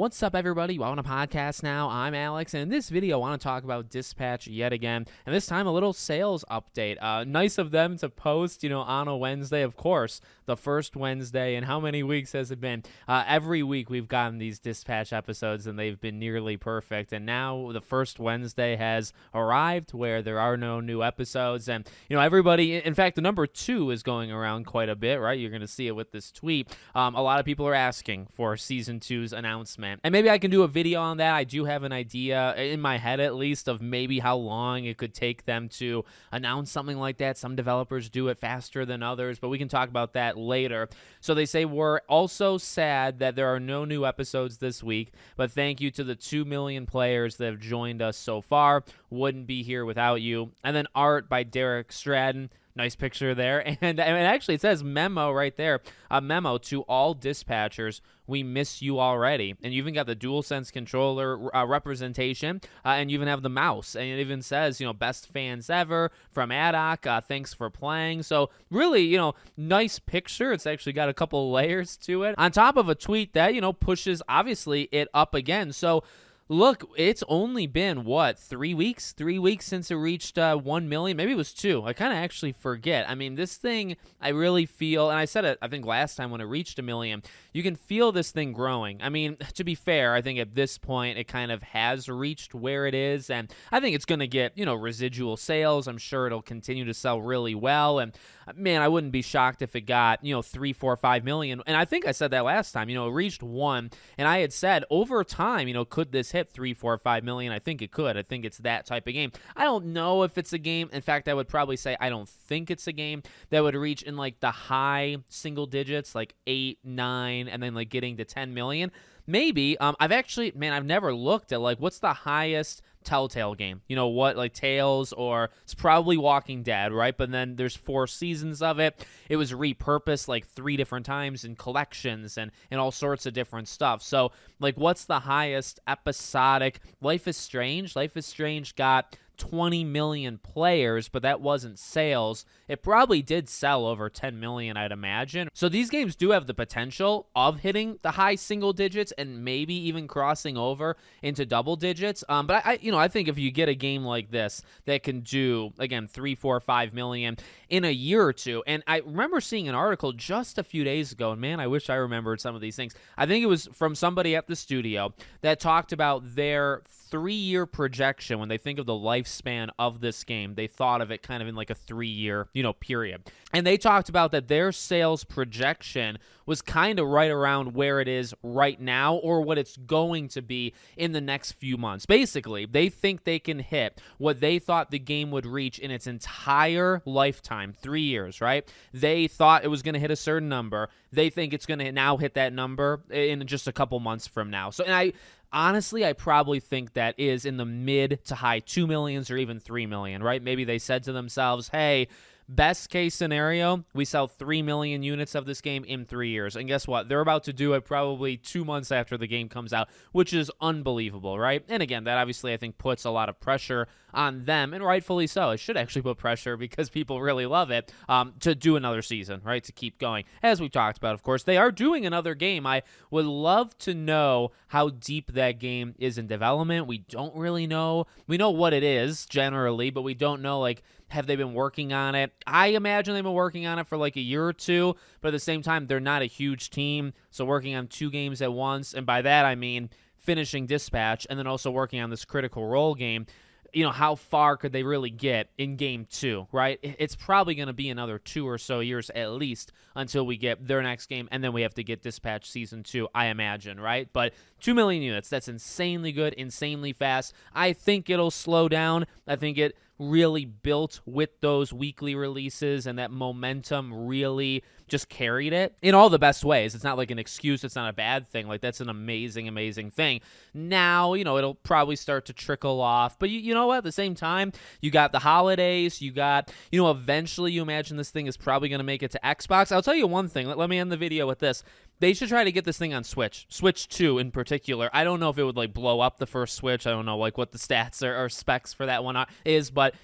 What's up, everybody? Welcome to Podcast Now. I'm Alex, and in this video, I want to talk about Dispatch yet again, and this time a little sales update. Nice of them to post, on a Wednesday, of course, the first Wednesday, and how many weeks has it been? Every week we've gotten these Dispatch episodes, and they've been nearly perfect, and now the first Wednesday has arrived where there are no new episodes, and, everybody, in fact, the number 2 is going around quite a bit, right? You're going to see it with this tweet. A lot of people are asking for Season 2's announcement. And maybe I can do a video on that. I do have an idea in my head, at least, of maybe how long it could take them to announce something like that. Some developers do it faster than others, but we can talk about that later. So they say, we're also sad that there are no new episodes this week, but thank you to the 2 million players that have joined us so far. Wouldn't be here without you. And then art by Derek Stratton. Nice picture there. And actually, it says memo right there. A memo to all dispatchers. We miss you already. And you even got the DualSense controller representation. And you even have the mouse. And it even says, best fans ever from Addock. Thanks for playing. So really, nice picture. It's actually got a couple layers to it. On top of a tweet that, pushes, obviously, it up again. So look, it's only been, 3 weeks? 3 weeks since it reached 1 million? Maybe it was 2. I kind of actually forget. I mean, this thing, I really feel, and I said it, I think, last time when it reached 1 million, you can feel this thing growing. I mean, to be fair, I think at this point, it kind of has reached where it is, and I think it's going to get, residual sales. I'm sure it'll continue to sell really well, and man, I wouldn't be shocked if it got, 3, 4, 5 million, and I think I said that last time, it reached 1, and I had said, over time, could this hit 3, 4, 5 million? I think it could. I think it's that type of game. I don't know if it's a game. In fact, I would probably say I don't think it's a game that would reach in like the high single digits, like 8, 9, and then like getting to 10 million. Maybe. I've never looked at like what's the highest Telltale game, like Tales, or it's probably Walking Dead, right? But then there's 4 seasons of it. It was repurposed like 3 different times in collections and all sorts of different stuff. So like, what's the highest episodic? Life is Strange got 20 million players, but that wasn't sales. It probably did sell over 10 million, I'd imagine. So these games do have the potential of hitting the high single digits and maybe even crossing over into double digits. But I think if you get a game like this that can do, again, 3, 4, 5 million in a year or two, and I remember seeing an article just a few days ago, and man, I wish I remembered some of these things. I think it was from somebody at the studio that talked about their 3-year projection when they think of the lifespan of this game. They thought of it kind of in like a 3-year, period. And they talked about that their sales projection was kind of right around where it is right now, or what it's going to be in the next few months. Basically, they think they can hit what they thought the game would reach in its entire lifetime, 3 years, right? They thought it was going to hit a certain number. They think it's going to now hit that number in just a couple months from now. So, and honestly, I probably think that is in the mid to high 2 millions or even 3 million, right? Maybe they said to themselves, hey, best case scenario, we sell 3 million units of this game in 3 years. And guess what? They're about to do it probably 2 months after the game comes out, which is unbelievable, right? And again, that obviously I think puts a lot of pressure on them, and rightfully so. It should actually put pressure because people really love it, to do another season, right? To keep going. As we talked about, of course, they are doing another game. I would love to know how deep that game is in development. We don't really know. We know what it is generally, but we don't know, like, have they been working on it? I imagine they've been working on it for like a year or 2, but at the same time, they're not a huge team, so working on 2 games at once, and by that I mean finishing Dispatch and then also working on this Critical Role game. How far could they really get in game 2, right? It's probably going to be another 2 or so years at least until we get their next game, and then we have to get Dispatch Season 2, I imagine, right? But 2 million units, that's insanely good, insanely fast. I think it'll slow down. I think it really built with those weekly releases, and that momentum really just carried it in all the best ways. It's not like an excuse. It's not a bad thing. Like, that's an amazing, amazing thing. Now, it'll probably start to trickle off, but you know what? At the same time, you got the holidays, you got, eventually you imagine this thing is probably going to make it to Xbox. I'll tell you one thing. Let me end the video with this. they should try to get this thing on Switch 2 in particular. I don't know if it would like blow up the first Switch. I don't know like what the stats or specs for that one is, but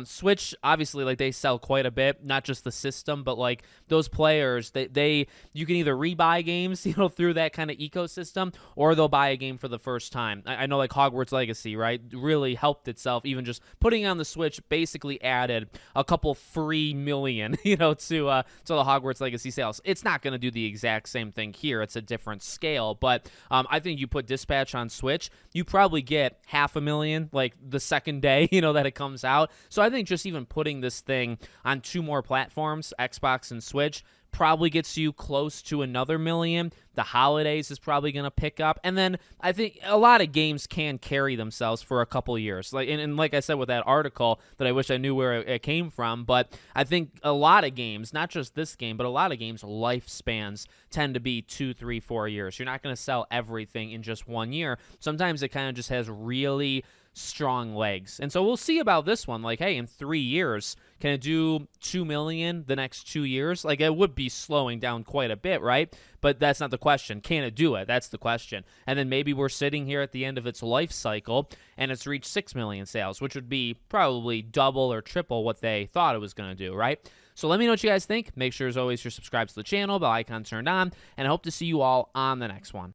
Switch obviously like they sell quite a bit, not just the system, but like those players, they you can either rebuy games through that kind of ecosystem, or they'll buy a game for the first time. I know like Hogwarts Legacy, right, really helped itself. Even just putting it on the Switch basically added a couple free million to the Hogwarts Legacy sales. It's not going to do the exact same thing here. It's a different scale, but I think you put Dispatch on Switch, you probably get 500,000 like the second day that it comes out. So I think just even putting this thing on 2 more platforms, Xbox and Switch, probably gets you close to another million. The holidays is probably going to pick up. And then I think a lot of games can carry themselves for a couple years. And like I said with that article that I wish I knew where it came from, but I think a lot of games, not just this game, but a lot of games, lifespans tend to be 2, 3, 4 years. You're not going to sell everything in just 1 year. Sometimes it kind of just has really strong legs. And so we'll see about this one. Like, hey, in 3 years, can it do 2 million the next 2 years? Like, it would be slowing down quite a bit, right? But that's not the question. Can it do it? That's the question. And then maybe we're sitting here at the end of its life cycle and it's reached 6 million sales, which would be probably double or triple what they thought it was going to do, right? So let me know what you guys think. Make sure, as always, you're subscribed to the channel, bell icon turned on, and I hope to see you all on the next one.